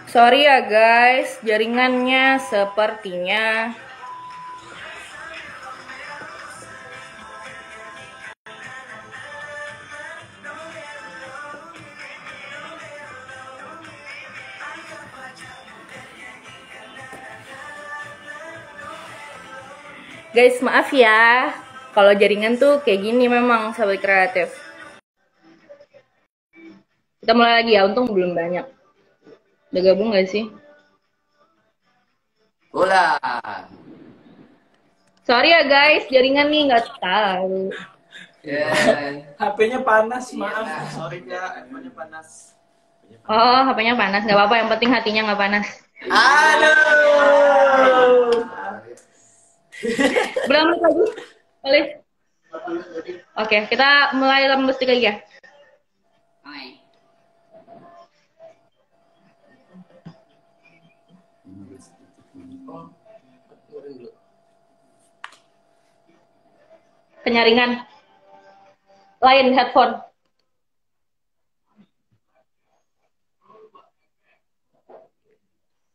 Sorry ya guys, jaringannya sepertinya guys, maaf ya. Kalau jaringan tuh kayak gini memang sahabat kreatif. Kita mulai lagi ya, untung belum banyak. Udah gabung gak sih? Hola. Sorry ya guys, jaringan nih nggak tahu. HP-nya panas, maaf. Sorry ya, HP-nya panas. Oh, HP-nya panas, nggak apa-apa. Yang penting hatinya nggak panas. Aduh. Berapa menit lagi? Boleh? Oke, kita mulai 18 detik lagi ya. Penyaringan. Lain headphone.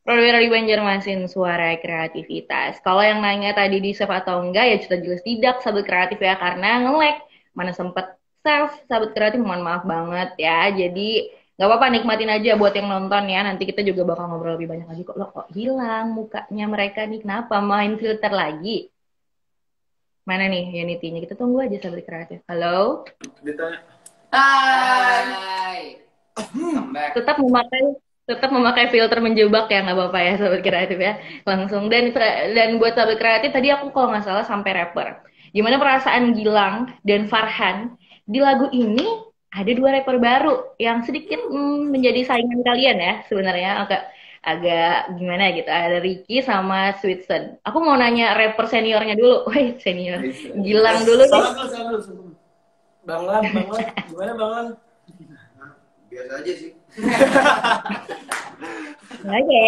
Perwira di Banjarmasin, suara kreativitas. Kalau yang nanya tadi di save atau enggak, ya jelas tidak sahabat kreatif ya, karena nge-lag. Mana sempet save, sahabat kreatif, mohon maaf banget ya. Jadi nggak apa-apa, nikmatin aja buat yang nonton ya. Nanti kita juga bakal ngobrol lebih banyak lagi kok. Loh, kok hilang mukanya mereka nih? Kenapa? Main filter lagi? Mana nih Unity-nya? Kita tunggu aja sahabat kreatif. Halo? Ditanya. Hai. Tetap memakai filter menjebak ya, nggak apa-apa ya sahabat kreatif ya, langsung. Dan buat sahabat kreatif, tadi aku kalau nggak salah sampai rapper. Gimana perasaan Gilang dan Farhan di lagu ini? Ada dua rapper baru yang sedikit menjadi saingan kalian ya sebenarnya, agak agak gimana gitu. Ada Ricky sama Sweetson. Aku mau nanya rapper seniornya dulu. Woi, senior Gilang dulu nih. Salam dulu. Bang Lan, gimana Bang Lan? Biasa aja sih. Oke.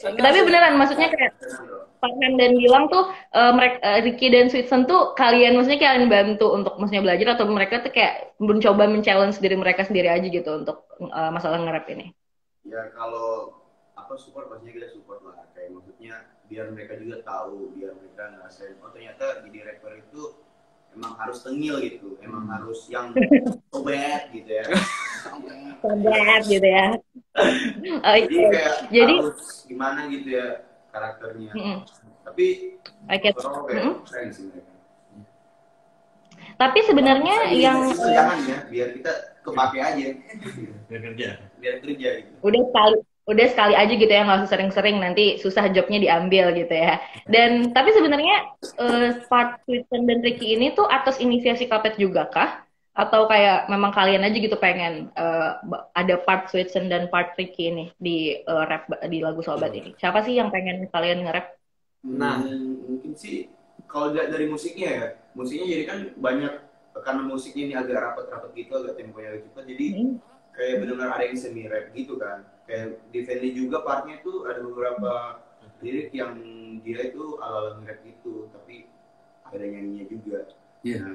Tapi beneran, maksudnya kayak Farhan dan Gilang tuh, mereka Ricky dan Sweetson tuh maksudnya kalian bantu untuk maksudnya belajar, atau mereka tuh kayak mencoba men-challenge diri mereka sendiri aja gitu untuk masalah nge-rap ini? Ya kalau apa support pastinya kita support lah, kayak maksudnya biar mereka juga tahu, biar mereka ngerasain oh ternyata jadi rapper itu emang harus tengil gitu, emang harus yang sobat gitu ya. Sobat gitu ya. Jadi kayak Jadi harus gimana gitu ya karakternya. Tapi overall kayak keren sih mereka. Tapi sebenarnya yang jangan ya, biar kita kepake aja. Biar kerja gitu. udah sekali aja gitu ya, nggak usah sering-sering, nanti susah jobnya diambil gitu ya. Dan tapi sebenarnya part Sweetson dan Ricky ini tuh atas inisiasi Kapet juga kah? Atau kayak memang kalian aja gitu pengen ada part Sweetson dan part Ricky ini di rap di lagu Sobat ini? Siapa sih yang pengen kalian nge-rap? Nah, mungkin sih kalau dari musiknya ya, musiknya jadi kan banyak, karena musiknya ini agak rapat-rapat gitu, agak temponya agak cepat, jadi kayak benar-benar ada yang semi rap gitu kan. Kayak di Fendi juga partnya tuh ada beberapa lirik yang dia itu ala-ala nge-rap gitu, tapi ada nyanyinya juga. Nah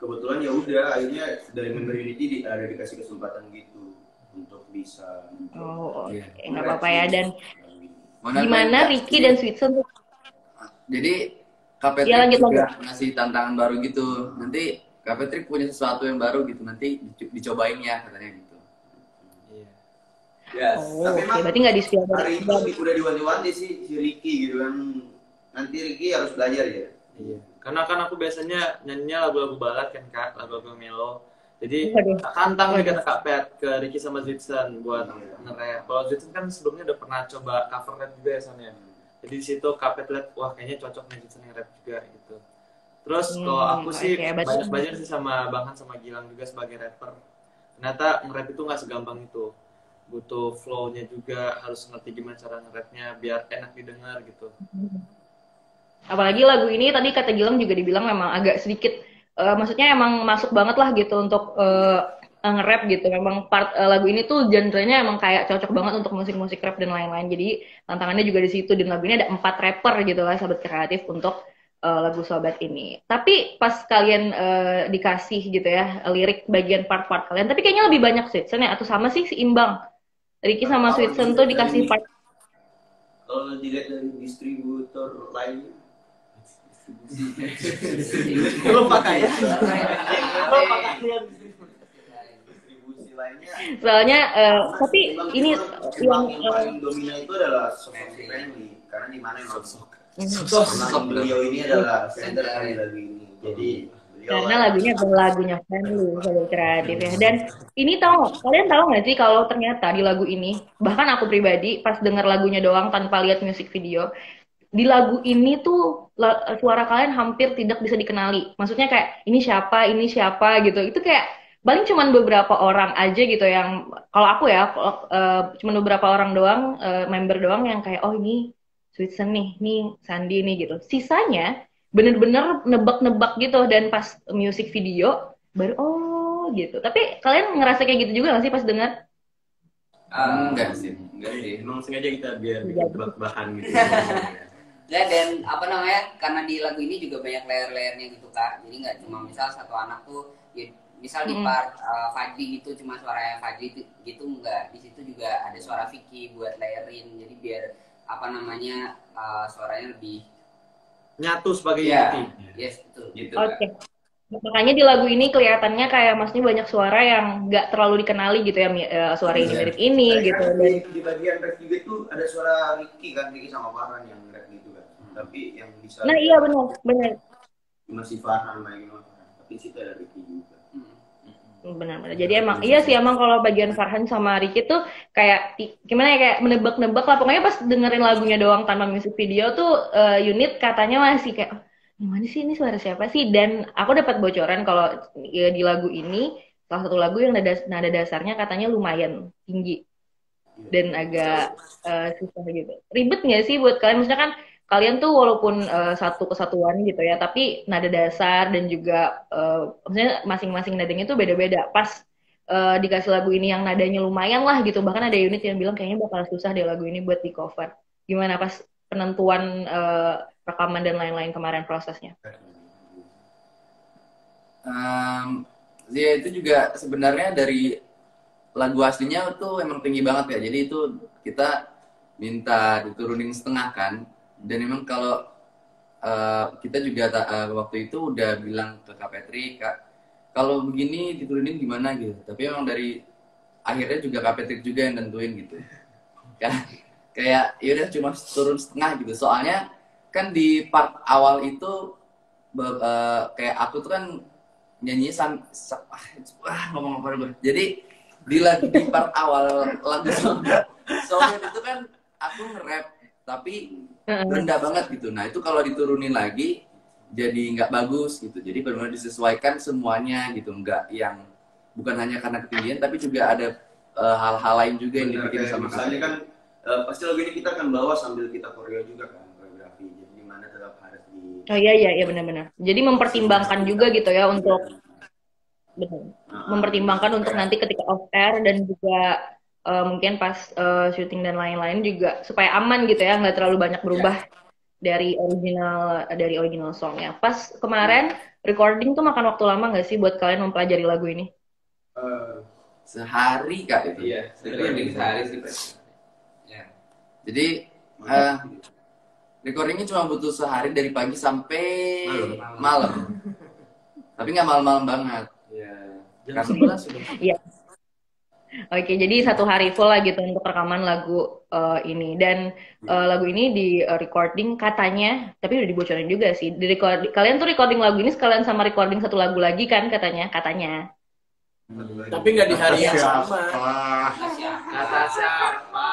kebetulan ya udah akhirnya dari member Unity ada dikasih kesempatan gitu untuk bisa nggak apa-apa ya. Dan gimana Ricky dan Sweetson tuh? Jadi Kapetrik Ya, juga ngasih tantangan baru gitu. Nanti Kapetrik punya sesuatu yang baru gitu, nanti dicobain ya katanya gitu. Tapi emang berarti nggak di-spill hari itu udah diwanti-wanti sih si Ricky gitu kan. Nanti Ricky harus belajar ya. Iya. Karena kan aku biasanya nyanyinya lagu-lagu balad kan Kak, lagu-lagu melo. Jadi tantang nih kata Kak Pet ke Ricky sama Zidson buat nge-rap. Kalau Zidson kan sebelumnya udah pernah coba cover rap juga ya Son ya. Jadi di situ Kak Pet lihat wah kayaknya cocok nih Zidson yang rap juga gitu. Terus kalau aku sih banyak belajar sih sama Bang Han sama Gilang juga sebagai rapper. Ternyata nge-rap itu nggak segampang itu. Butuh flow-nya juga, harus ngerti gimana cara nge-rapnya biar enak didengar gitu. Apalagi lagu ini tadi kata Gilang juga dibilang memang agak sedikit maksudnya emang masuk banget lah gitu untuk nge-rap gitu. Memang part lagu ini tuh genrenya emang kayak cocok banget untuk musik-musik rap dan lain-lain. Jadi tantangannya juga di situ. Dan lagu ini ada 4 rapper gitu lah sahabat kreatif untuk lagu Sobat ini. Tapi pas kalian dikasih gitu ya lirik bagian part-part kalian, tapi kayaknya lebih banyak Sweetsen ya atau sama sih seimbang. Ricky sama Sweetsen tuh dikasih part. Kalau dilihat dari distributor lainnya, Lo pakai ya? distribusi lainnya. Soalnya tapi ini yang paling dominan itu adalah sosok Friendly, karena di mana sosok Sosok beliau ini adalah center dari lagu ini. Jadi karena lagunya adalah lagunya Friendly, Sobat Kreatif ya. Dan ini kalian tahu nggak sih kalau ternyata di lagu ini, bahkan aku pribadi pas denger lagunya doang tanpa lihat musik video, di lagu ini tuh suara kalian hampir tidak bisa dikenali. Maksudnya kayak ini siapa gitu. Itu kayak paling cuman beberapa orang aja gitu yang kalau aku ya cuman beberapa orang doang member doang yang kayak oh ini Sweetsen nih Sandi nih gitu. Sisanya bener-bener nebak-nebak gitu dan pas music video baru oh gitu. Tapi kalian ngerasa kayak gitu juga gak sih pas dengar? Enggak sih. Emang sengaja kita biar bikin tebak-tebakan gitu. Ya, dan apa namanya, karena di lagu ini juga banyak layer-layernya gitu Kak. Jadi nggak cuma misal satu anak tuh ya, misal di part Fadli gitu cuma suaranya Fadli gitu, nggak, di situ juga ada suara Vicky buat layerin, jadi biar apa namanya suaranya lebih Nyatu sebagai ya, unity. yes betul Gitu. Oke. Makanya di lagu ini kelihatannya kayak maksudnya banyak suara yang nggak terlalu dikenali gitu ya, suara ini mirip ini gitu. Di bagian rap juga itu ada suara Ricky sama Farhan yang rap gitu kan. Tapi yang bisa Nah iya benar. masih Farhan main tapi situ ada Ricky juga. Benar-benar. Jadi emang iya sih emang kalau bagian Farhan sama Ricky tuh kayak gimana ya, kayak menebak-nebak lah. Pokoknya pas dengerin lagunya doang tanpa musik video tuh unit katanya masih kayak gimana sih ini suara siapa sih? Dan aku dapat bocoran kalau ya, di lagu ini salah satu lagu yang nada dasarnya katanya lumayan tinggi dan agak susah gitu. Ribet nggak sih buat kalian? Maksudnya kan kalian tuh walaupun satu kesatuan gitu ya, tapi nada dasar dan juga maksudnya masing-masing nadanya tuh beda-beda. Pas dikasih lagu ini yang nadanya lumayan lah gitu, bahkan ada unit yang bilang kayaknya bakal susah deh lagu ini buat di cover. Gimana pas penentuan rekaman dan lain-lain kemarin prosesnya? Ya itu juga sebenarnya dari lagu aslinya tuh emang tinggi banget ya. Jadi itu kita minta diturunin setengah kan. Dan memang kalau kita juga waktu itu udah bilang ke Kak Patrick, Kak, kalau begini diturunin gimana gitu. Tapi memang dari akhirnya juga Kak Patrick juga yang tentuin gitu. Kayak yaudah cuma turun setengah gitu. Soalnya kan di part awal itu kayak aku tuh kan nyanyi ngomong apa dulu. Jadi di part awal lagu Sobat itu kan aku nge-rap tapi rendah banget gitu. Nah itu kalau diturunin lagi jadi nggak bagus gitu. Jadi benar-benar disesuaikan semuanya gitu. Nggak yang bukan hanya karena ketinggian tapi juga ada hal-hal lain juga yang dibikin sama misalnya kan pasti lagu ini kita akan bawa sambil kita koreo juga kan, koreografi. Jadi dimana tetap harus di Oh iya benar-benar. Jadi mempertimbangkan juga gitu ya untuk mempertimbangkan untuk nanti ketika off air dan juga mungkin pas syuting dan lain-lain juga supaya aman gitu ya, nggak terlalu banyak berubah dari original songnya. Pas kemarin recording tuh makan waktu lama nggak sih buat kalian mempelajari lagu ini? Sehari Kak itu. Iya, recording sehari sih. Ya. Jadi recordingnya cuma butuh sehari dari pagi sampai malam. Tapi nggak malam-malam banget. Iya. Jam 11 sudah. Iya. Oke, jadi 1 hari full lah gitu untuk rekaman lagu ini. Dan lagu ini di recording katanya, tapi udah dibocorin juga sih. Kalian tuh recording lagu ini sekalian sama recording satu lagu lagi kan katanya. Tapi nggak di hari yang sama. Kata siapa?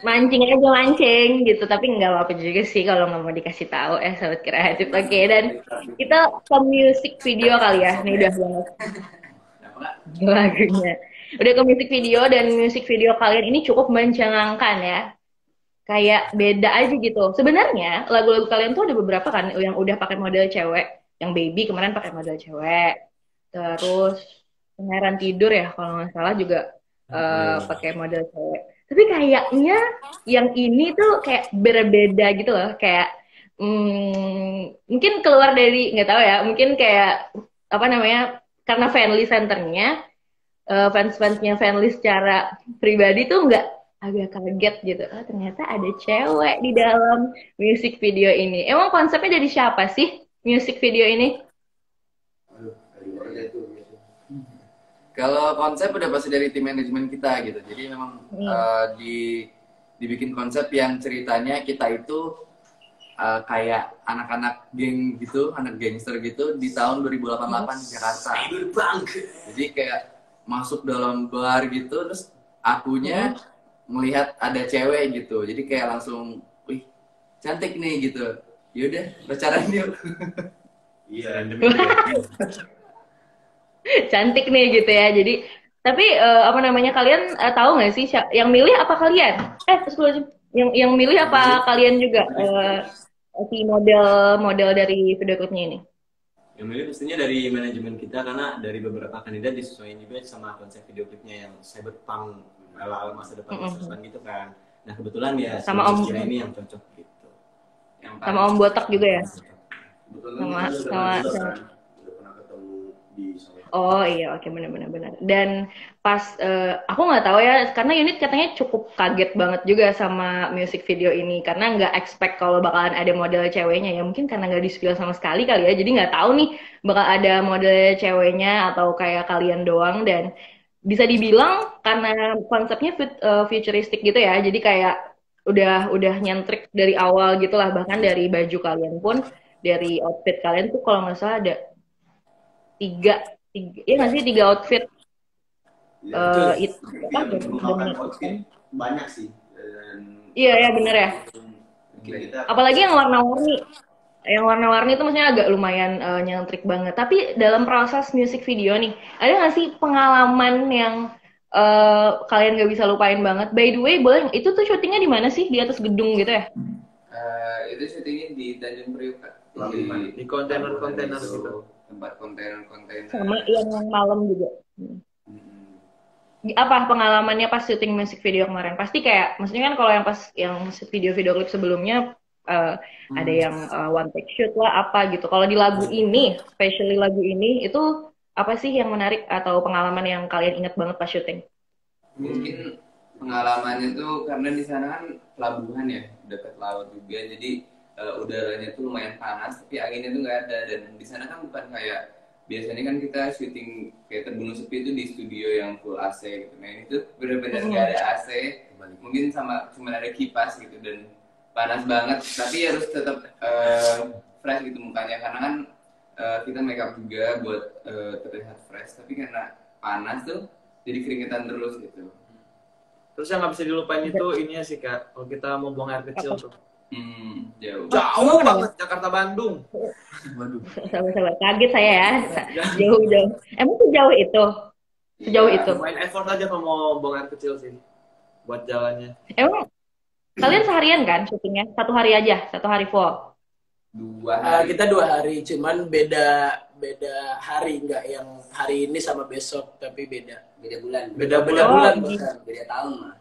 Mancing gitu, tapi nggak apa-apa juga sih kalau nggak mau dikasih tahu Sobat Kreatif. Oke, dan kita ke music video kali ya. Ini udah banget lagunya. Udah ke music video, dan music video kalian ini cukup mencengangkan ya. Kayak beda aja gitu. Sebenarnya lagu-lagu kalian tuh ada beberapa kan yang udah pakai model cewek. Yang Baby kemarin pakai model cewek. Terus Pangeran Tidur ya kalau nggak salah juga pakai model cewek. Tapi kayaknya yang ini tuh kayak berbeda gitu loh. Kayak mungkin keluar dari nggak tahu ya, mungkin kayak apa namanya, karena Fanly centernya, fans-fansnya Fanly secara pribadi tuh nggak, agak kaget gitu. Oh, ternyata ada cewek di dalam music video ini. Emang konsepnya dari siapa sih music video ini? Aduh, dari mana itu gitu. Kalau konsep udah pasti dari tim manajemen kita gitu. Jadi memang dibikin konsep yang ceritanya kita itu kayak anak-anak geng gitu, anak gangster gitu di tahun 2088 di Jakarta. Jadi kayak masuk dalam bar gitu, terus akunya melihat ada cewek gitu. Jadi kayak langsung, wih cantik nih gitu. Yaudah pacaran yuk. Iya. Cantik nih gitu ya. Jadi tapi apa namanya, kalian tahu nggak sih yang milih apa kalian? Yang milih apa kalian juga si model dari video klipnya ini? Yang milih pastinya dari manajemen kita, karena dari beberapa kandidat disesuaikan juga sama konsep video klipnya yang cyberpunk ala masa depan gitu kan. Nah kebetulan ya sama Om ini yang cocok gitu. Sama Om Botak juga ya. Sama udah pernah ketemu di sana. Oh iya, oke, benar. Dan pas aku nggak tahu ya, karena unit katanya cukup kaget banget juga sama music video ini, karena nggak expect kalau bakalan ada model ceweknya ya. Mungkin karena nggak di-spill sama sekali kali ya, jadi nggak tahu nih bakal ada model ceweknya atau kayak kalian doang. Dan bisa dibilang karena konsepnya futuristik gitu ya, jadi kayak udah nyentrik dari awal gitulah. Bahkan dari baju kalian pun, dari outfit kalian tuh kalau nggak salah ada tiga ya nggak sih, 3 outfit itu banyak sih. iya bener ya. Apalagi yang warna-warni itu maksudnya agak lumayan nyentrik banget. Tapi dalam proses music video nih, ada nggak sih pengalaman yang kalian nggak bisa lupain banget? By the way, boleh, itu tuh syutingnya di mana sih? Di atas gedung gitu ya? Itu syutingnya di Tanjung Priok, Kak. Di kontainer-kontainer gitu. Tempat kontainer. Sama yang malam juga. Apa pengalamannya pas syuting music video kemarin? Pasti kayak, maksudnya kan kalau yang pas yang video klip sebelumnya ada yang one take shoot lah apa gitu. Kalau di lagu ini, especially lagu ini, itu apa sih yang menarik atau pengalaman yang kalian ingat banget pas syuting? Mungkin pengalamannya tuh karena di sana kan pelabuhan ya, dekat laut juga, jadi udaranya tuh lumayan panas, tapi anginnya tuh nggak ada. Dan di sana kan bukan kayak biasanya kan kita syuting kayak Terbunuh Sepi itu di studio yang full AC gitu. Nah ini tuh benar-benar nggak ada AC, mungkin cuma ada kipas gitu, dan panas banget. Tapi harus tetap fresh gitu mukanya, karena kan kita makeup juga buat terlihat fresh. Tapi karena panas tuh jadi keringetan terus gitu. Terus yang nggak bisa dilupain itu ininya sih Kak, kalau kita mau buang air kecil tuh. Jauh Banget Jakarta Bandung. Waduh. Sabar, kaget saya ya. Jauh. Emang sejauh itu? Sejauh itu? Main effort aja kalau mau buang air kecil sih, buat jalannya. Emang kalian seharian kan syutingnya? 1 hari aja, 1 hari full? 2 hari. Kita 2 hari, cuman beda hari, nggak yang hari ini sama besok, tapi beda bulan. Beda bulan, Beda tahun mah.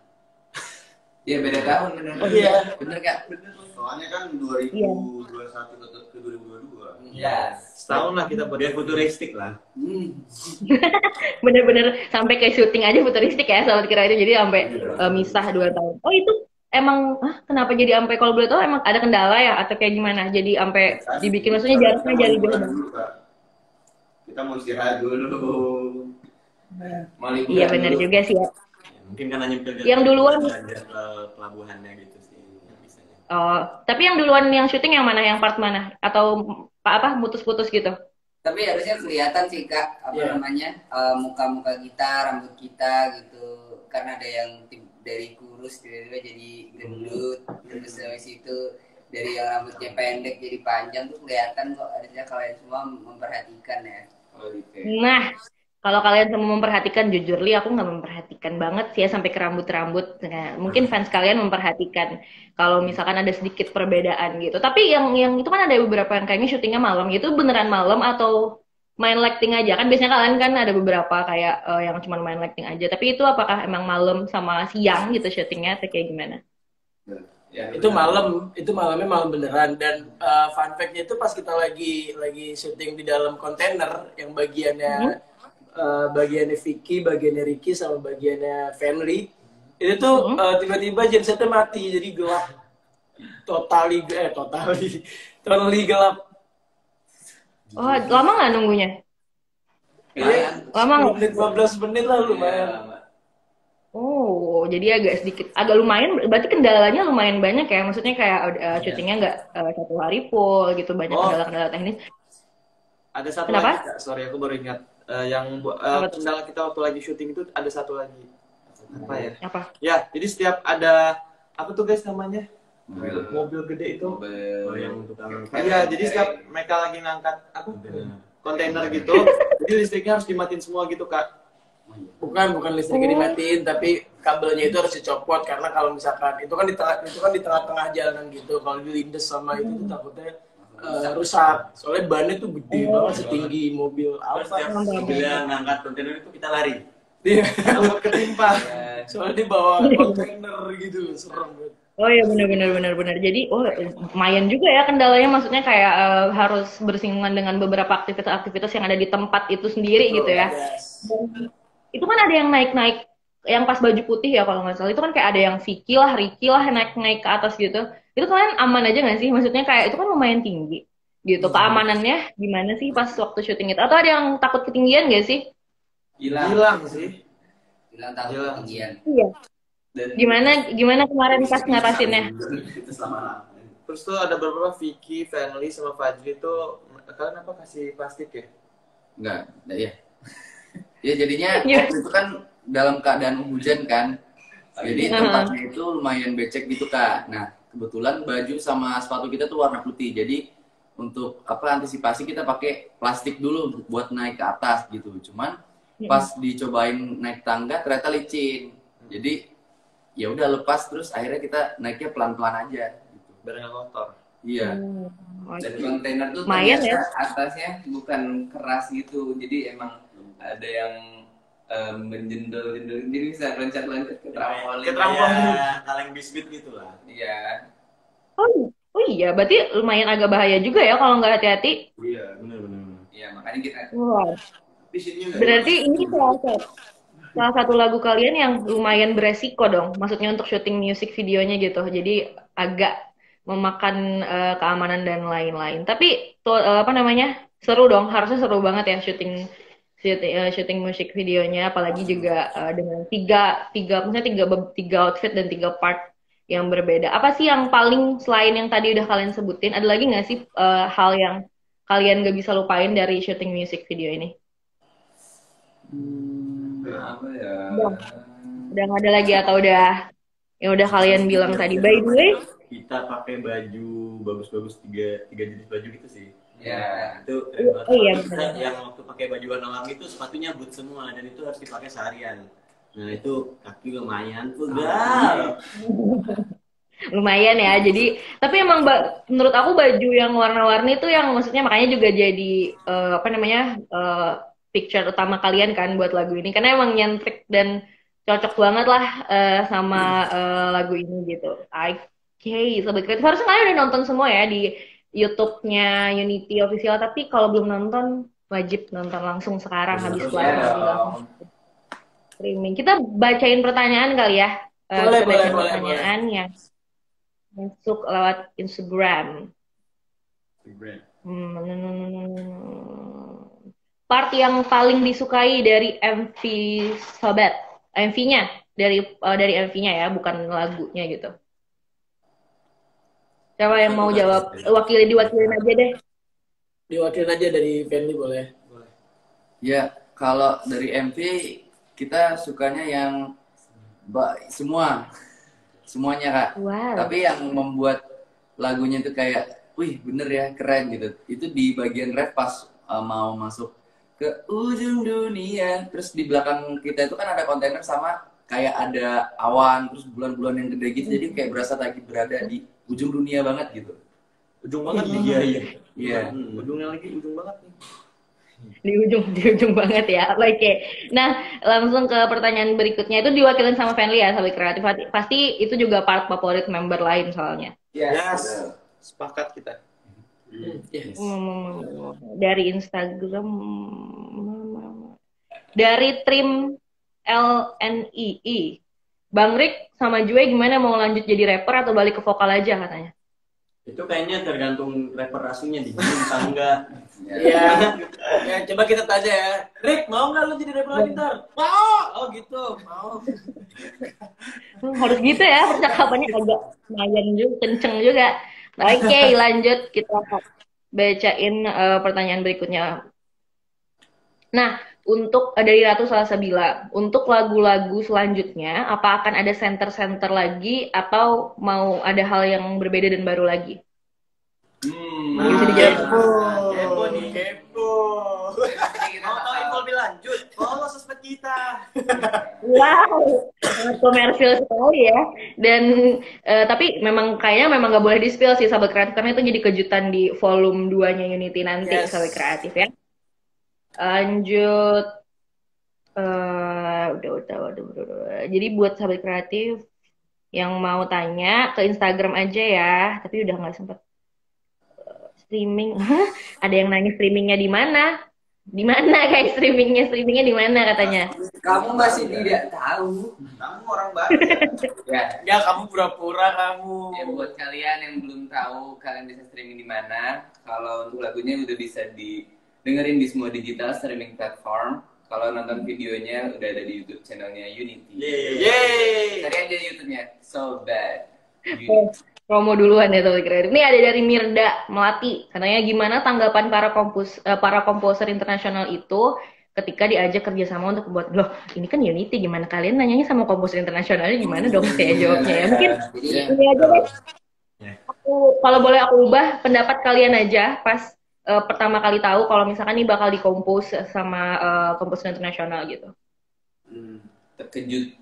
Iya beda tahun bener. Oh iya. Bener Kak. Soalnya kan 2021 ke 2022. Iya. Setahun lah kita Biar futuristik lah. Bener-bener sampai ke syuting aja futuristik ya Sobat Kira itu, jadi sampai misah 2 tahun. Oh itu emang kenapa jadi sampai, kalau boleh tahu emang ada kendala ya atau kayak gimana? Jadi sampai dibikin, maksudnya jaraknya jadi jauh banget. Kita mau istirahat dulu. Iya benar juga sih ya. Mungkin karena nyempil yang duluan ke pelabuhannya gitu sih bisanya. Oh, tapi yang duluan yang syuting yang mana? Yang part mana? Atau apa mutus-putus gitu? Tapi harusnya kelihatan sih Kak, namanya muka-muka kita, rambut kita gitu. Karena ada yang dari kurus tiba-tiba jadi gendut, terus dari situ dari yang rambutnya pendek jadi panjang tuh kelihatan kok. Harusnya kalian semua memperhatikan ya. Nah, kalau kalian semua memperhatikan, jujur li aku nggak memperhatikan banget sih ya sampai ke rambut-rambut. Nah, mungkin fans kalian memperhatikan kalau misalkan ada sedikit perbedaan gitu. Tapi yang itu kan ada beberapa yang kayaknya syutingnya malam gitu, beneran malam atau main lighting aja? Kan biasanya kalian kan ada beberapa kayak yang cuma main lighting aja. Tapi itu apakah emang malam sama siang gitu syutingnya atau kayak gimana? Ya, Itu malamnya malam beneran. Dan fun fact-nya itu pas kita lagi syuting di dalam kontainer yang bagiannya Vicky, bagiannya Ricky sama bagiannya Family. Itu tuh tiba-tiba gensetnya mati, jadi gelap. Totally gelap. Oh, lama nggak nunggunya? Iya, Lama 15 menit lah lumayan. Oh, jadi agak lumayan. Berarti kendalanya lumayan banyak ya. Maksudnya kayak syutingnya nggak 1 hari full gitu, banyak kendala-kendala teknis. Ada satu Kenapa? lagi, Kak. Sorry aku baru ingat. Kendala kita waktu lagi syuting itu ada satu lagi. Apa ya? Apa? Ya, jadi setiap ada apa tuh guys namanya? Mobil gede itu. Oh, yang tukang. Iya, jadi setiap mereka lagi ngangkat apa? Kontainer gitu, jadi listriknya harus dimatiin semua gitu, Kak. Bukan listriknya dimatiin, tapi kabelnya itu harus dicopot karena kalau misalkan itu kan di tengah-tengah jalanan gitu, kalau dilindes sama itu tuh takutnya rusak. Soalnya bannya tuh gede banget setinggi mobil Alfa. Bila ngangkat kontainer itu kita lari. Dia Takut ketimpa. soalnya dia bawa kontainer gitu, serem banget. Oh iya benar. Jadi lumayan juga ya kendalanya, maksudnya kayak harus bersinggungan dengan beberapa aktivitas yang ada di tempat itu sendiri gitu ya. Dan itu kan ada yang naik-naik, yang pas baju putih ya kalau nggak salah, itu kan kayak ada yang Vicky lah, Ricky lah naik-naik ke atas gitu. Itu kalian aman aja nggak sih? Maksudnya kayak itu kan lumayan tinggi gitu. Keamanannya gimana sih pas waktu syuting itu? Atau ada yang takut ketinggian nggak sih? Hilang sih. Bilang takut ketinggian. Iya. Gimana kemarin pas ngatasinnya? Terus tuh ada beberapa Vicky, Family sama Fajri tuh kalian apa kasih plastik ya? Enggak ya. Ya jadinya waktu itu kan dalam keadaan hujan kan. Jadi tempatnya itu lumayan becek gitu Kak. Nah, kebetulan baju sama sepatu kita tuh warna putih. Jadi untuk antisipasi kita pakai plastik dulu buat naik ke atas gitu. Cuman pas dicobain naik tangga ternyata licin. Jadi ya udah lepas, terus akhirnya kita naiknya pelan-pelan aja gitu. Biar nggak kotor. Iya. Dan kontainer tuh Lumayan ternyata ya. atasnya bukan keras gitu, jadi emang ada yang menjendol-jendol, jadi bisa loncat-loncat ke trampolin. Ke trampolin. Kaleng biskuit gitu lah. Iya. Oh iya, berarti lumayan agak bahaya juga ya kalau nggak hati-hati. Iya, Benar. Iya, makanya kita Wah. di sini Berarti ini salah satu lagu kalian yang lumayan beresiko dong, maksudnya untuk syuting musik videonya gitu, jadi agak memakan keamanan dan lain-lain. Tapi seru dong, harusnya seru banget ya syuting musik videonya, apalagi juga dengan tiga outfit dan 3 part yang berbeda. Apa sih yang paling, selain yang tadi udah kalian sebutin, ada lagi nggak sih hal yang kalian gak bisa lupain dari syuting musik video ini? Apa ya? Udah nggak ada lagi atau udah yang udah kalian bilang tadi? By the way, Kita pakai baju bagus-bagus tiga jenis baju gitu sih. Ya. Itu keren banget. Oh iya, Kita benar. yang waktu pakai baju warna warni itu sepatunya boot semua dan itu harus dipakai seharian. Nah itu kaki lumayan pegal. Lumayan ya. Jadi, tapi emang menurut aku baju yang warna-warni itu yang maksudnya makanya juga jadi picture utama kalian kan buat lagu ini, karena emang nyentrik dan cocok banget lah sama lagu ini gitu. Oke, Sobat Kreatif, harusnya kalian udah nonton semua ya di YouTube-nya Unity Official, tapi kalau belum nonton wajib nonton langsung sekarang habis langsung streaming. Kita bacain pertanyaan kali ya. Boleh. Pertanyaan yang masuk lewat Instagram. Part yang paling disukai dari MV Sobat, MV-nya dari MV-nya ya, bukan lagunya gitu. Siapa yang mau jawab? Diwakilin aja deh. Diwakilin aja dari Fendi boleh. Ya, kalau dari MV kita sukanya yang semuanya Kak. Wow. Tapi yang membuat lagunya itu kayak, wih bener ya, keren gitu. Itu di bagian ref pas mau masuk ke ujung dunia, terus di belakang kita itu kan ada kontainer sama kayak ada awan, terus bulan-bulan yang gede gitu, jadi kayak berasa lagi berada di ujung dunia banget gitu. Ujung banget nih. Iya. Ujungnya lagi ujung banget nih. Di ujung banget ya. Oke. Nah, langsung ke pertanyaan berikutnya. Itu diwakilin sama Fenly ya, sahabat kreatif. Pasti itu juga part favorit member lain soalnya. Yes. Sepakat kita. Yes. Dari Instagram, dari Trim LNII, Bang Rick sama Jue gimana, mau lanjut jadi rapper atau balik ke vokal aja katanya? Itu kayaknya tergantung rapper aslinya di bisa enggak. Iya. Ya, coba kita tanya ya. Rick, mau nggak lu jadi rapper lagi ntar? Mau. Oh gitu, mau. Harus gitu ya, percakapannya agak lumayan juga, kenceng juga. Oke, lanjut kita bacain pertanyaan berikutnya. Nah, untuk dari Ratu Salsabila, untuk lagu-lagu selanjutnya, apa akan ada center-center lagi atau mau ada hal yang berbeda dan baru lagi? Bisa dijawab. Kepo nih. Kepo. Mau tahu info lebih lanjut? Follow sosmed kita. Wow, sangat komersil sekali ya. Dan tapi kayaknya memang nggak boleh di-spill sih sahabat kreatif, karena itu jadi kejutan di volume 2-nya Unity nanti, sahabat kreatif ya. Lanjut, udah. Jadi buat sahabat kreatif yang mau tanya ke Instagram aja ya, tapi udah nggak sempet streaming. Ada yang nanya streamingnya di mana? Di mana guys streamingnya? Streamingnya di mana katanya? Kamu masih tidak tahu. Kamu orang baru Ya, Kamu pura-pura kamu. Ya buat kalian yang belum tahu, kalian bisa streaming di mana. Kalau untuk lagunya udah bisa dengerin di semua digital streaming platform. Kalau nonton videonya udah ada di YouTube channelnya Unity. Yeay. Cari aja YouTube-nya. So bad. Promo duluan ya sahabat kreatif. Ini ada dari Mirda Melati. Katanya gimana tanggapan para komposer internasional itu ketika diajak kerjasama untuk membuat, loh ini kan Unity, gimana kalian nanyanya sama komposer internasionalnya gimana dong saya jawabnya ya. Mungkin ini aja deh. Kalau boleh aku ubah pendapat kalian aja pas pertama kali tahu kalau misalkan ini bakal dikompos sama komposer internasional gitu. Terkejut,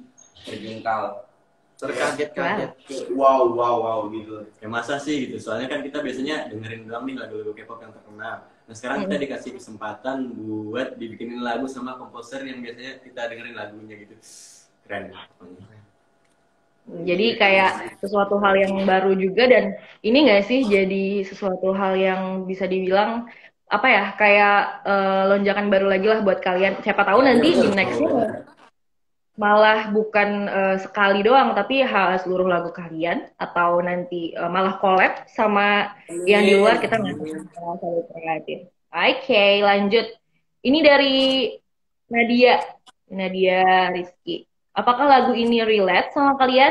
terjungkal, terkaget-kaget. Wow gitu. Ya masa sih gitu, soalnya kan kita biasanya dengerin doang nih lagu-lagu K-pop yang terkenal. Nah sekarang kita dikasih kesempatan buat dibikinin lagu sama komposer yang biasanya kita dengerin lagunya gitu. Keren. Jadi kayak sesuatu hal yang baru juga, dan ini nggak sih jadi sesuatu hal yang bisa dibilang apa ya, kayak lonjakan baru lagi lah buat kalian. Siapa tahu nanti di nextnya malah bukan sekali doang, tapi seluruh lagu kalian, atau nanti malah collab sama yang di luar, kita nggak selalu kreatif. Oke, lanjut. Ini dari Nadia Rizky. Apakah lagu ini relate sama kalian?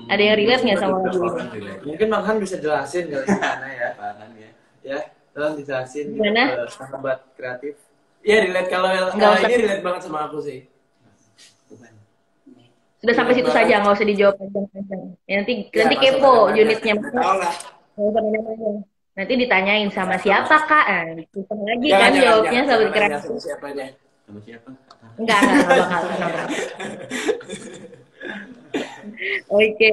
Ada yang relate nggak sama lagu ini? Mungkin Bang Han bisa jelasin kali gimana ya. Ya, tolong dijelasin gitu ke sahabat kreatif. Iya, relate. Kalau ini relate banget sama aku sih. Sudah sampai situ saja, nggak usah dijawab panjang-panjang. Nanti kepo unitnya. Nanti ditanyain sama siapa kak? Susah lagi kan jawabnya sahabat kreatif. Siapa aja? Sama siapa? Enggak bakal. Oke.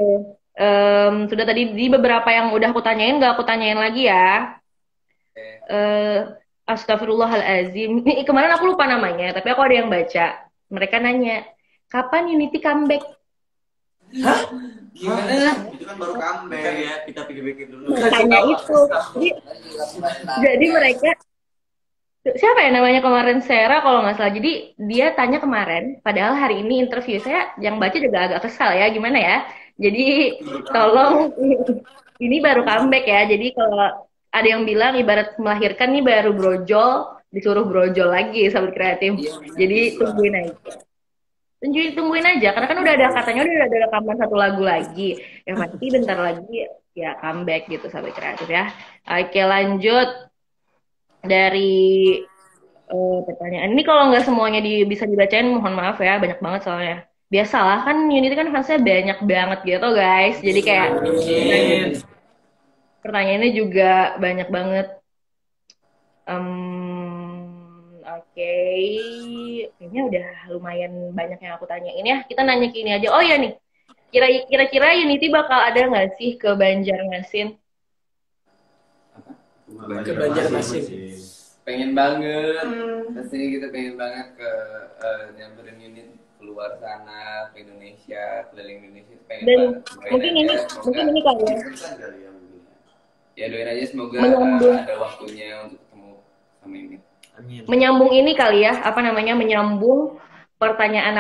Sudah tadi di beberapa yang udah aku tanyain, nggak aku tanyain lagi ya. Astagfirullahalazim. Ini kemarin aku lupa namanya, tapi aku ada yang baca. Mereka nanya, kapan Unity comeback? Hah? Gimana? Itu kan baru comeback. Ya, kita pikir-pikir dulu. Tanya itu. Jadi mereka, siapa ya namanya kemarin, Sarah kalau nggak salah. Jadi dia tanya kemarin, padahal hari ini interview saya yang baca juga agak kesal ya, gimana ya. Jadi tolong, ini baru comeback ya. Jadi kalau ada yang bilang ibarat melahirkan nih baru brojol, disuruh brojol lagi sahabat kreatif. Jadi tungguin aja, karena kan udah ada katanya udah ada rekaman satu lagu lagi. Ya pasti bentar lagi ya comeback gitu sahabat kreatif ya. Oke, lanjut. Dari pertanyaan ini, kalau nggak semuanya bisa dibacain mohon maaf ya, banyak banget soalnya. Biasalah kan Unity kan fansnya banyak banget gitu guys, jadi kayak pertanyaannya juga banyak banget. Oke, kayaknya udah lumayan banyak yang aku tanyain ya. Kita nanya ke ini aja. Oh ya nih, kira-kira Unity bakal ada nggak sih ke Banjarmasin? Ke Banjarmasin. pengen banget. Pastinya kita pengen banget ke nyamperin unit keluar sana ke Indonesia, keliling Indonesia, pengen Dan banget. mungkin ini kali ya. Ya doain aja semoga Menyambung. ada waktunya untuk ketemu sama unit. Amin. Menyambung ini kali ya, apa namanya, menyambung pertanyaan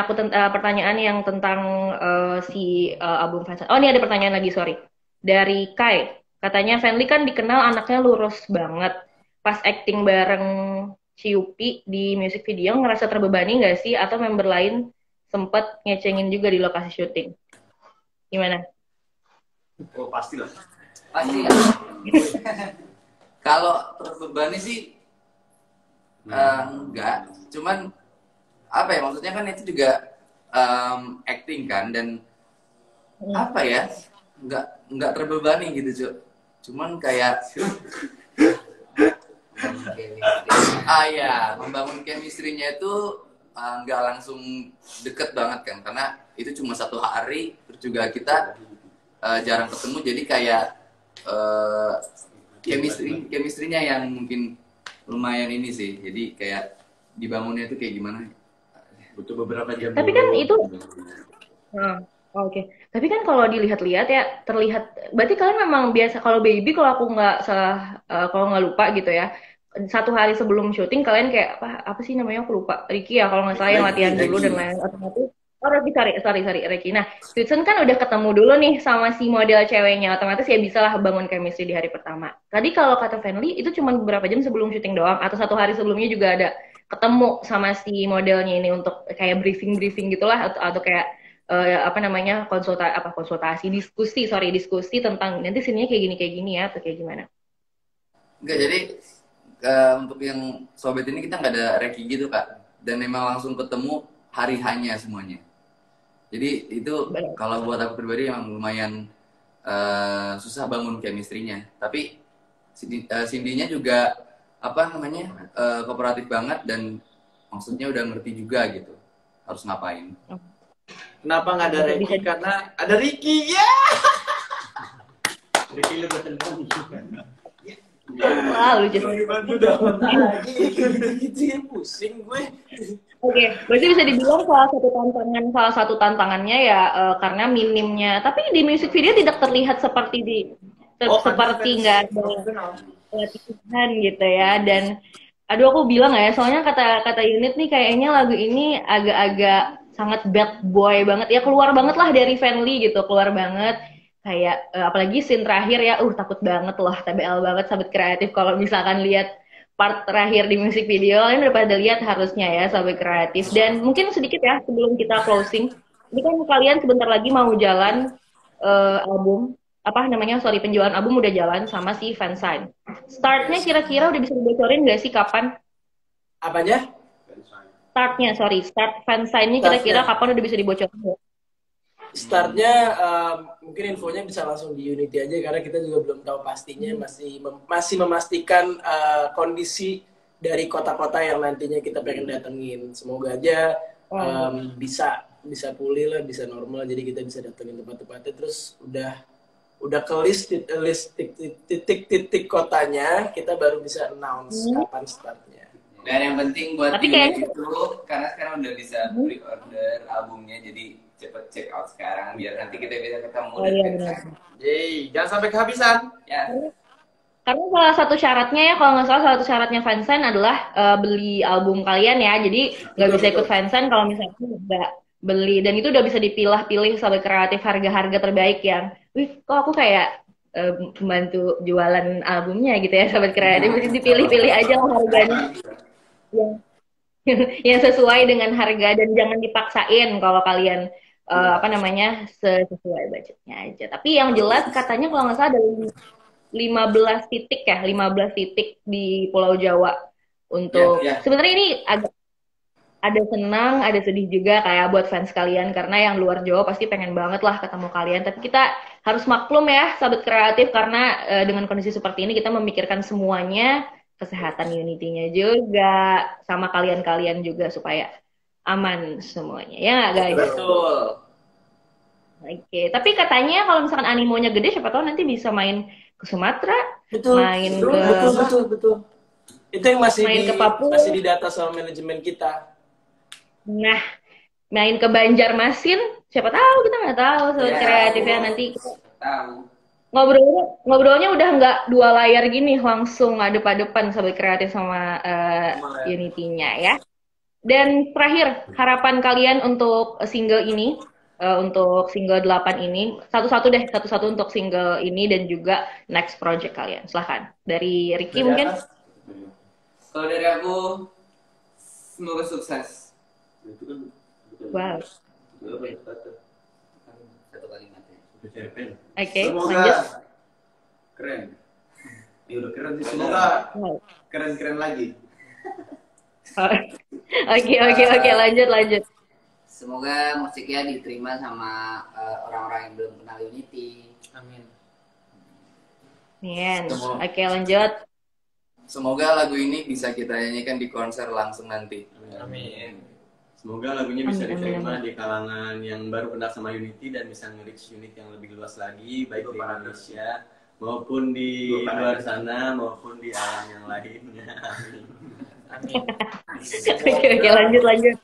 yang tentang album Fansign. Oh, ini ada pertanyaan lagi, sorry. Dari Kai. Katanya Fanly kan dikenal anaknya lurus banget. Pas acting bareng Ciupi di music video ngerasa terbebani nggak sih? Atau member lain sempet ngecengin juga di lokasi syuting? Gimana? Oh pastilah. Pasti ya. Kalau terbebani sih enggak, cuman apa ya, maksudnya kan itu juga acting kan, dan apa ya, enggak terbebani gitu, Cuk. Cuman kayak ya, membangun chemistry-nya itu nggak langsung deket banget kan, karena itu cuma 1 hari, terus juga kita jarang ketemu, jadi kayak chemistry-nya yang mungkin lumayan ini sih, jadi kayak dibangunnya itu kayak gimana? Butuh beberapa jam. Tapi kan itu Oke. Tapi kan kalau dilihat-lihat ya, terlihat berarti kalian memang biasa, kalau baby, kalau aku nggak salah, kalau nggak lupa gitu ya, 1 hari sebelum syuting kalian kayak apa sih namanya, aku lupa, Ricky ya kalau nggak salah, yang latihan dulu dan lain otomatis. Oh, Ricky, sorry Ricky. Nah, Sweetson kan udah ketemu dulu nih sama si model ceweknya, otomatis ya bisalah bangun chemistry di hari pertama. Tadi kalau kata Fanly itu cuma beberapa jam sebelum syuting doang, atau 1 hari sebelumnya juga ada ketemu sama si modelnya ini untuk kayak briefing gitulah, atau kayak apa namanya, konsultasi, diskusi tentang nanti sininya kayak gini ya, atau kayak gimana? Enggak, jadi untuk yang sobat ini kita nggak ada reki gitu, Kak, dan memang langsung ketemu hari hanya semuanya. Jadi itu kalau buat aku pribadi emang lumayan susah bangun chemistry-nya. Tapi Cindy-nya juga apa namanya, kooperatif banget, dan maksudnya udah ngerti juga gitu harus ngapain. Kenapa nggak ada Ricky? Karena ada Ricky ya. Ricky lu bertentang. Wah, lucu. Gitu ya, pusing gue. Oke, berarti bisa dibilang salah satu tantangannya ya karena minimnya. Tapi di music video tidak terlihat seperti seperti nggak ada latihan gitu ya. Dan aduh, aku bilang ya, soalnya kata unit nih kayaknya lagu ini agak-agak sangat bad boy banget ya, keluar banget lah dari Fanly gitu, keluar banget. Kayak apalagi scene terakhir ya, takut banget loh, TBL banget sahabat kreatif kalau misalkan lihat part terakhir di music video. Kalian udah pada lihat harusnya ya sahabat kreatif. Dan mungkin sedikit ya sebelum kita closing, ini kan kalian sebentar lagi mau jalan penjualan album udah jalan sama si Fansign. Startnya kira-kira udah bisa dibocorin nggak sih kapan? Apanya? Start Fansign-nya kira-kira kapan udah bisa dibocorin? Startnya mungkin infonya bisa langsung di Unity aja, karena kita juga belum tahu pastinya, masih memastikan kondisi dari kota-kota yang nantinya kita pengen datengin. Semoga aja bisa pulih lah, bisa normal, jadi kita bisa datengin tempat-tempatnya. Terus udah ke list titik kotanya, kita baru bisa announce kapan startnya. Dan yang penting buat unit itu, karena sekarang udah bisa pre-order albumnya, jadi cepet check out sekarang biar nanti kita bisa ketemu. Jangan sampai kehabisan. Ya. Karena salah satu syaratnya ya, Fansign adalah beli album kalian ya. Jadi nggak bisa ikut Fansign kalau misalnya nggak beli. Dan itu udah bisa dipilah-pilih sahabat kreatif harga-harga terbaik yang, kok aku kayak membantu jualan albumnya gitu ya sahabat kreatif. Mesti dipilih-pilih aja harganya yang sesuai dengan harga, dan jangan dipaksain kalau kalian sesuai budgetnya aja. Tapi yang jelas katanya kalau nggak salah ada 15 titik di Pulau Jawa untuk sebenarnya ini agak ada senang, ada sedih juga kayak buat fans kalian, karena yang luar Jawa pasti pengen banget lah ketemu kalian. Tapi kita harus maklum ya sahabat kreatif, karena dengan kondisi seperti ini kita memikirkan semuanya, kesehatan Unity-nya juga, sama kalian-kalian juga supaya aman semuanya. Ya nggak guys? Betul. Oke, tapi katanya kalau misalkan animonya gede, siapa tahu nanti bisa main ke Sumatera, Betul. main Betul. Itu yang main ke Papua. masih didata sama manajemen kita. Nah, main ke Banjarmasin, siapa tahu, kita nggak tahu sobat kreatif ya, nanti Tahu. ngobrolnya udah nggak dua layar gini, langsung adep-adepan sobat kreatif sama Unity-nya ya. Dan terakhir, harapan kalian untuk single ini, untuk single 8 ini, satu-satu untuk single ini dan juga next project kalian. Silahkan. Dari Ricky mungkin? Kalau dari aku, semoga sukses. Wow. Satu kalimat ya. Oke, Semoga lanjut. keren. Ya udah keren sih. Semoga keren-keren lagi. Oke, lanjut. Semoga musiknya diterima sama orang-orang yang belum kenal Unity. Amin. Oke, lanjut. Semoga lagu ini bisa kita nyanyikan di konser langsung nanti. Amin. Semoga lagunya bisa Amin, diterima amin. di kalangan yang baru kenal sama Unity dan bisa nge-reach unit yang lebih luas lagi, baik di Indonesia maupun di luar sana maupun di alam yang lainnya. Amin. Amin. Oke, lanjut.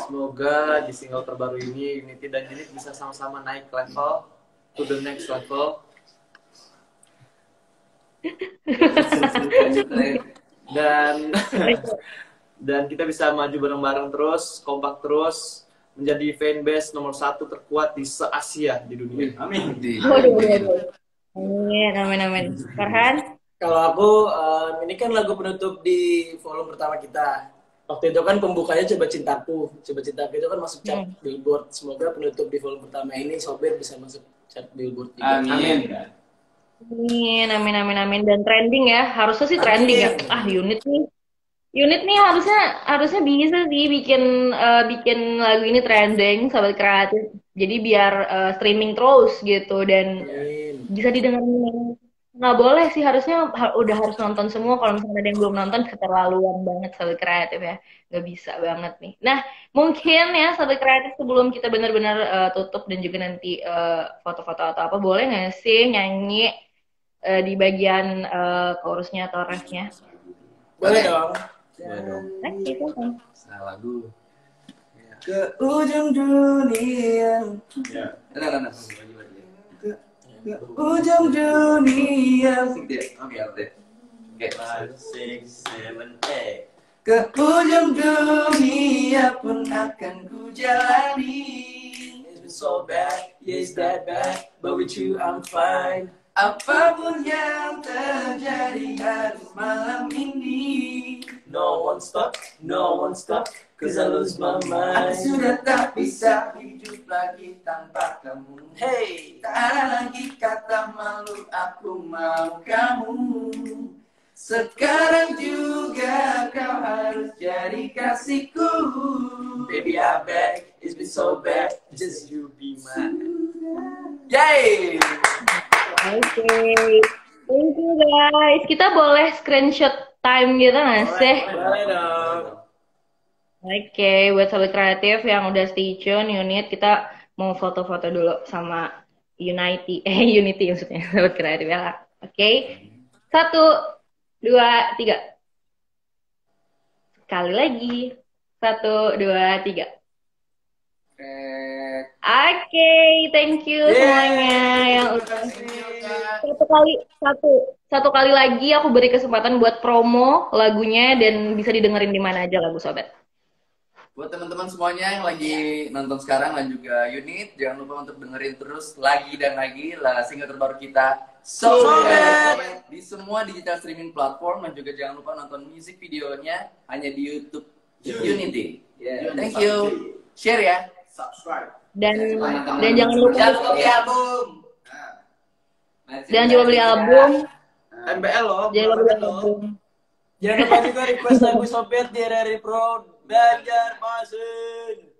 Semoga di single terbaru ini Unity dan Unit bisa sama-sama naik level to the next level. Dan kita bisa maju bareng-bareng terus, kompak terus, menjadi fanbase nomor 1 terkuat di se-Asia di dunia. Amin. Waduh. Amin. Farhan? Kalau aku, ini kan lagu penutup di volume pertama kita. Waktu itu kan pembukanya Coba Cintaku. Coba Cintaku itu kan masuk chart Billboard. Semoga penutup di volume pertama ini Sober bisa masuk chart Billboard juga. Amin. Amin. Dan trending ya, harusnya sih trending ya. Unit nih harusnya bisa sih bikin lagu ini trending, sahabat kreatif. Jadi biar streaming terus gitu dan bisa didengar. Nggak boleh sih, harusnya udah harus nonton semua. Kalau misalnya ada yang belum nonton, keterlaluan banget sahabat kreatif ya. Nggak bisa banget nih. Nah, mungkin ya sahabat kreatif sebelum kita benar-benar tutup dan juga nanti foto-foto atau apa, boleh nggak sih nyanyi di bagian chorusnya atau refnya? Boleh dong. Salah lagu. Ke ujung dunia. Nah. Ke ujung dunia. Oke. 5, 6, 7, 8. Ke ujung dunia pun akan ku jalani. It's been so bad, yeah it's that bad, but with you I'm fine. Apapun yang terjadi harus malam ini. No one stop, cause I lose my Aku mind. sudah tak bisa hidup lagi tanpa kamu. Hey, Tak ada lagi kata malu, aku mau kamu. Sekarang juga kau harus jadi kasihku. baby I beg, it's been so bad, just you be mine. Yay! Oke. Thank you guys. Kita boleh screenshot time gitu nggak sih? Boleh dong. Oke, buat sahabat kreatif yang udah stay tune, Unit, kita mau foto-foto dulu sama Unity maksudnya, sahabat kreatif ya. Oke, 1, 2, 3. Sekali lagi, 1, 2, 3. Oke, thank you semuanya yang udah satu kali lagi aku beri kesempatan buat promo lagunya dan bisa didengerin di mana aja lagu sobat. Buat teman-teman semuanya yang lagi nonton sekarang dan juga Unit, jangan lupa untuk dengerin terus lagi dan lagi lah single terbaru kita Sobat di semua digital streaming platform, dan juga jangan lupa nonton music videonya hanya di YouTube Unity. Thank you. Share ya. Subscribe. Dan jangan lupa beli album. Jangan lupa beli album. MBL loh. Jangan lupa beli album. Jangan lupa juga request lagu Sober di RRI Pro Banjarmasin.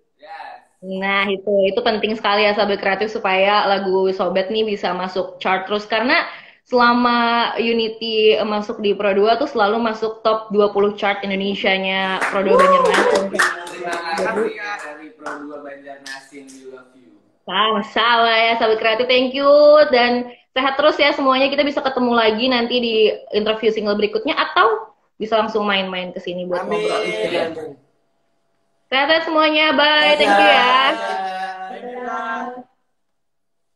Nah itu penting sekali ya sahabat kreatif supaya lagu Sobat nih bisa masuk chart terus, karena selama Unity masuk di Pro 2 tuh selalu masuk top 20 chart Indonesianya Pro 2 Banjarmasin. Terima kasih dari Pro 2 Banjarmasin, we love you. Sama ya sahabat kreatif, thank you dan sehat terus ya semuanya. Kita bisa ketemu lagi nanti di interview single berikutnya atau bisa langsung main-main ke sini buat Amin. ngobrol. Sehat semuanya, bye. Thank you ya.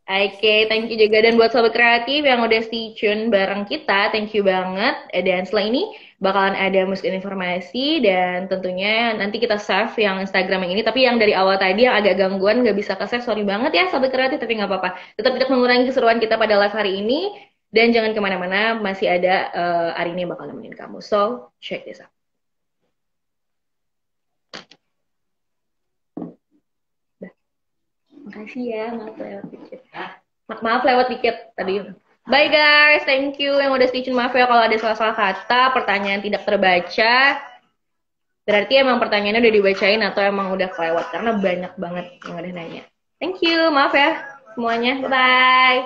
Oke, thank you juga. Dan buat Sobat Kreatif yang udah stay tune bareng kita, thank you banget. Dan setelah ini bakalan ada musik dan informasi, dan tentunya nanti kita save yang Instagram yang ini. Tapi yang dari awal tadi yang agak gangguan, nggak bisa ke-save, sorry banget ya Sobat Kreatif, tapi nggak apa-apa. Tetap tidak mengurangi keseruan kita pada live hari ini. Dan jangan kemana-mana, masih ada Arini yang bakal nemenin kamu. So, check this out. Makasih ya, maaf lewat dikit. Maaf lewat dikit tadi. Bye guys, thank you yang udah stay tune. Maaf ya kalau ada salah-salah kata, pertanyaan tidak terbaca. Berarti emang pertanyaannya udah dibacain atau emang udah kelewat, karena banyak banget yang udah nanya. Thank you, maaf ya semuanya. Bye.